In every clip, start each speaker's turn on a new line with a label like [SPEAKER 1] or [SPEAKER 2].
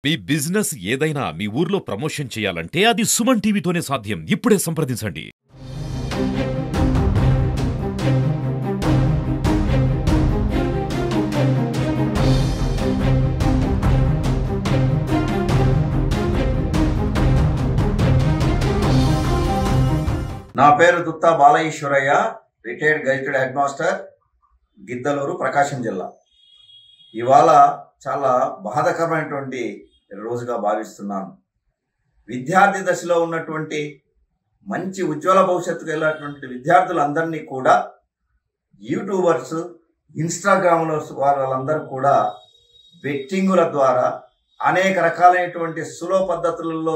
[SPEAKER 1] మీ business ఏదైనా మీ ఊర్లో promotion చేయాలంటే అది సుమన్ టీవీతోనే సాధ్యం. ఇప్పుడే సంప్రదించండి.
[SPEAKER 2] నా పేరు Dutta Balaeswaraiah, retired gazetted head master, Giddalur, Prakasam జిల్లా. ఇవాళ చాలా బాధాకరమైనటువంటి రోజుగా భావిస్తున్నాను. విద్యార్థి దశలో ఉన్నటువంటి మంచి ఉజ్వల భవిష్యత్తుకు వెళ్ళినటువంటి విద్యార్థులందరినీ కూడా యూట్యూబర్స్, ఇన్స్టాగ్రామ్లో వాళ్ళందరూ కూడా బెట్టింగుల ద్వారా అనేక రకాలైనటువంటి సులభ పద్ధతులలో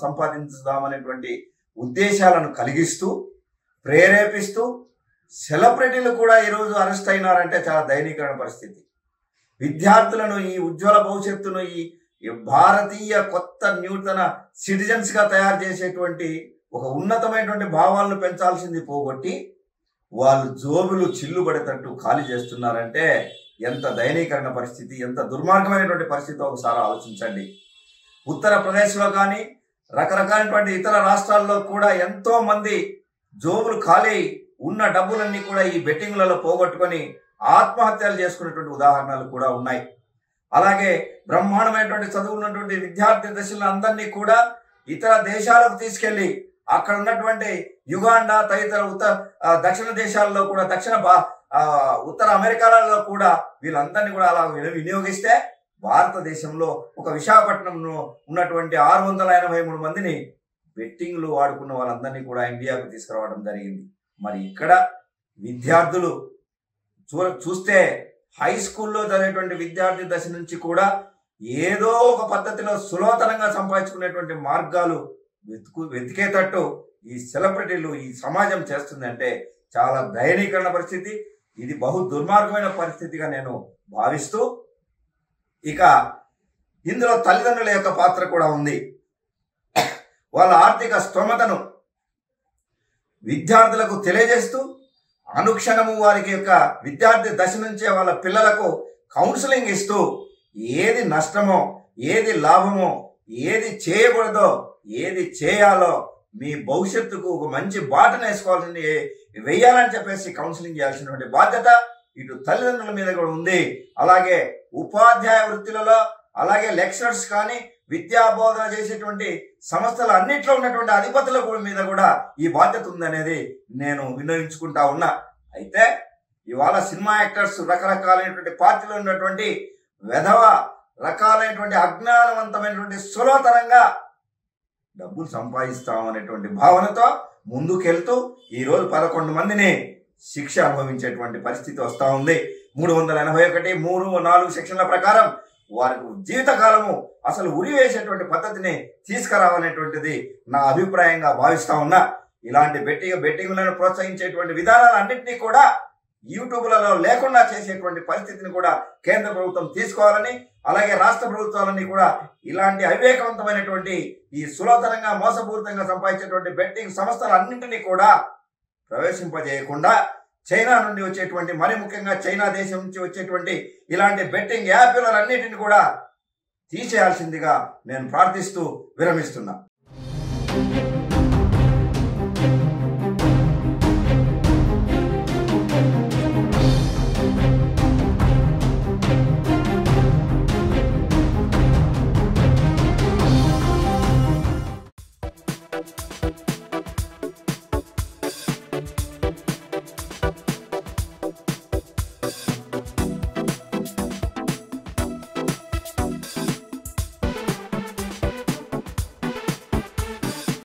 [SPEAKER 2] సంపాదించుదామనేటువంటి ఉద్దేశాలను కలిగిస్తూ ప్రేరేపిస్తూ సెలబ్రిటీలు కూడా ఈరోజు అరెస్ట్ అయినారంటే చాలా దయనీయమైన పరిస్థితి. విద్యార్థులను ఈ ఉజ్వల భవిష్యత్తును ఈ భారతీయ కొత్త న్యూతన సిటిజన్స్గా తయారు చేసేటువంటి ఒక ఉన్నతమైనటువంటి భావాలను పెంచాల్సింది పోగొట్టి వాళ్ళు జోబులు చిల్లుబడేటట్టు ఖాళీ చేస్తున్నారంటే ఎంత దయనీయకరణ పరిస్థితి, ఎంత దుర్మార్గమైనటువంటి పరిస్థితి ఒకసారి ఆలోచించండి. ఉత్తరప్రదేశ్లో కానీ రకరకాలైనటువంటి ఇతర రాష్ట్రాల్లో కూడా ఎంతో మంది జోబులు ఖాళీ ఉన్న డబ్బులన్నీ కూడా ఈ బెట్టింగ్లలో పోగొట్టుకొని ఆత్మహత్యలు చేసుకున్నటువంటి ఉదాహరణలు కూడా ఉన్నాయి. అలాగే బ్రహ్మాండమైనటువంటి చదువున్నటువంటి విద్యార్థి దశలో అందరినీ కూడా ఇతర దేశాలకు తీసుకెళ్లి అక్కడ ఉన్నటువంటి యుగాండా తదితర దక్షిణ దేశాల్లో కూడా ఉత్తర అమెరికాలలో కూడా వీళ్ళందరినీ కూడా అలా వినియోగిస్తే భారతదేశంలో ఒక విశాఖపట్నంలో ఉన్నటువంటి 683 మందిని బెట్టింగ్లు వాడుకున్న వాళ్ళందరినీ కూడా ఇండియాకు తీసుకురావడం జరిగింది. మరి ఇక్కడ విద్యార్థులు చూస్తే హై స్కూల్లో చదివేటువంటి విద్యార్థి దశ నుంచి కూడా ఏదో ఒక పద్ధతిలో సులభతరంగా సంపాదించుకునేటువంటి మార్గాలు వెతికేటట్టు ఈ సెలబ్రిటీలు, ఈ సమాజం చేస్తుందంటే చాలా దయనీయకరణ పరిస్థితి. ఇది బహు దుర్మార్గమైన పరిస్థితిగా నేను భావిస్తూ, ఇక ఇందులో తల్లిదండ్రుల యొక్క పాత్ర కూడా ఉంది. వాళ్ళ ఆర్థిక స్తోమతను విద్యార్థులకు తెలియజేస్తూ అనుక్షణము వారికి యొక్క విద్యార్థి దశ నుంచే వాళ్ళ పిల్లలకు కౌన్సిలింగ్ ఇస్తూ ఏది నష్టమో, ఏది లాభమో, ఏది చేయకూడదో, ఏది చేయాలో మీ భవిష్యత్తుకు ఒక మంచి బాటను వేయాలని చెప్పేసి కౌన్సిలింగ్ చేయాల్సినటువంటి బాధ్యత ఇటు తల్లిదండ్రుల మీద కూడా ఉంది. అలాగే ఉపాధ్యాయ వృత్తులలో, అలాగే లెక్చరర్స్ కానీ విద్యా బోధన చేసేటువంటి సంస్థలు అన్నిట్లో ఉన్నటువంటి అధిపతుల మీద కూడా ఈ బాధ్యత ఉందనేది నేను విన్నవించుకుంటా ఉన్నా. అయితే ఇవాళ సినిమా యాక్టర్స్ రకరకాలైనటువంటి పార్టీలో ఉన్నటువంటి రకాలైనటువంటి అజ్ఞానవంతమైనటువంటి సులభతరంగా డబ్బులు సంపాదిస్తామనేటువంటి భావనతో ముందుకెళ్తూ ఈరోజు 11 మందిని శిక్ష అనుభవించేటువంటి పరిస్థితి వస్తూ ఉంది. 381, 3, 4 సెక్షన్ల ప్రకారం వారికి జీవితకాలము అసలు ఉరివేసేటువంటి పద్ధతిని తీసుకురావాలనేటువంటిది నా అభిప్రాయంగా భావిస్తా ఉన్నా. ఇలాంటి బెట్టింగ్లను ప్రోత్సహించేటువంటి విధానాలన్నింటినీ కూడా యూట్యూబ్లలో లేకుండా చేసేటువంటి పరిస్థితిని కూడా కేంద్ర ప్రభుత్వం తీసుకోవాలని, అలాగే రాష్ట్ర ప్రభుత్వాలని కూడా ఇలాంటి అవివేకవంతమైనటువంటి ఈ సులభతరంగా మోసపూరితంగా సంపాదించేటువంటి బెట్టింగ్ సంస్థలన్నింటినీ కూడా ప్రవేశింపజేయకుండా చైనా నుండి వచ్చేటువంటి, మరి ముఖ్యంగా చైనా దేశం నుంచి వచ్చేటువంటి ఇలాంటి బెట్టింగ్ యాప్లన్నింటిని కూడా తీసేయాల్సిందిగా నేను ప్రార్థిస్తూ విరమిస్తున్నా.